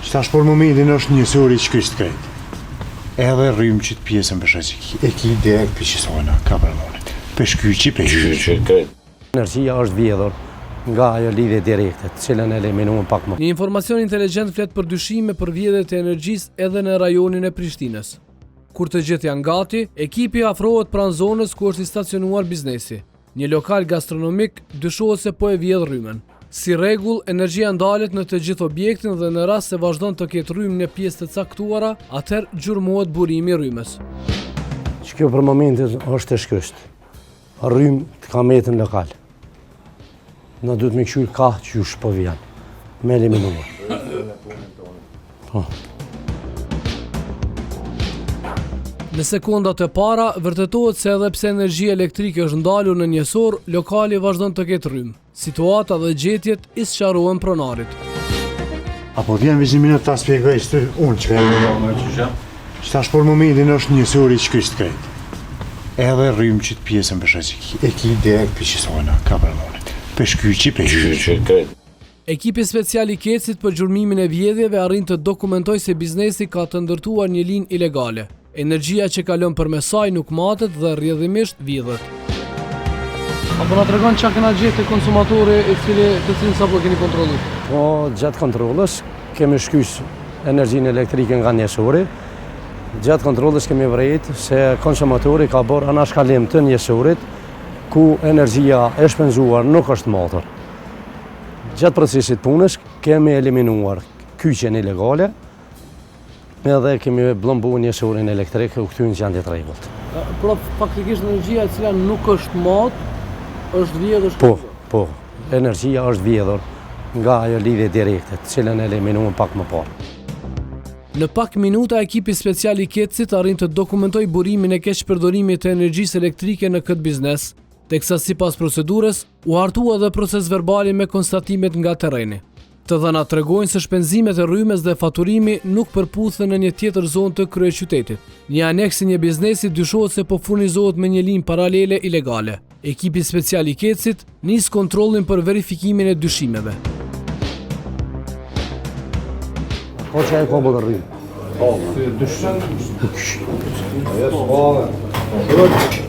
Tash për momentin është njësori që kështë krejt. Edhe rrymë që të pjesën për shaqik. E ki direkt për qësojna, ka përmonit. Për shkyqi. Energjia është vjedhur nga ajo lidhje direkte, të cilën e eliminuam pak më. Një informacion inteligjent flet për dyshime për vjedhjet e energjisë edhe në rajonin e Prishtinës. Kur të gjithë janë gati, ekipi afrohet pranë zonës ku është i stacionuar biznesi. Një lokal gastronomik dyshohet se po e vjedh rrymen. Si rregull, energjia ndalet në të gjithë objektin dhe në rast se vazhdon të ketë rrymë në pjesë të caktuara, atëherë gjurmohet burimi i rrymës. Që kjo për momentin është e shkësht. Rrymë të kametën lokal. Në duhet me këshur ka që ju shpo vjen. Me eliminuar. Në sekondat e para, vërtetohet se edhe pse energjia elektrike është ndalur në njësor, lokali vazhdon të ketë rrymë. Situata dhe gjetjet i sqarohen pronarit. Apo vjen vizimin ta spjegoj unë që ka. Tash për momentin është njësori që kështë krejt. Edhe rrymë që të pjesën për shaqik. E ki direkt për qësojna, ka përmonit. Për shkyqi. Ekipi special i Kecit për gjurmimin e vjedhjeve arrin të dokumentoj se biznesi ka të ndërtuar një linjë ilegale. Energjia që kalon përmes saj nuk matet dhe rrjedhimisht vjedhet. Apo na tregon çka kena gjetë te konsumatori të cilin sapo keni kontrolluar? Po, gjatë kontrollës kemi shkysh energjinë elektrike nga njësori. Gjatë kontrollës kemi vërejt se konsumatori ka bërë anashkalim të njësorit ku energjia e shpenzuar nuk është matur. Gjatë procesit punës kemi eliminuar kyqen ilegale edhe kemi blombu njësorin elektrik u kthyer në gjendje të rregullt. Pra faktikisht energjia e cila nuk është mat, është vjedhur. Po, energjia është vjedhur nga ajo lidhje direkte, të cilën e eliminuam pak më parë. Në pak minuta ekipi special i Kecit arrin të dokumentoj burimin e keqpërdorimit të energjisë elektrike në këtë biznes, teksa sipas procedurës u hartua edhe proces verbali me konstatimet nga terreni. Të dhënat tregojnë se shpenzimet e rrymes dhe faturimi nuk përputhen në një tjetër zonë të kryeqytetit. Një aneks i një biznesi dyshohet se po furnizohet me një linjë paralele ilegale. Ekipi special i Kecit nis kontrollin për verifikimin e dyshimeve. Po që e kombo të rrymë.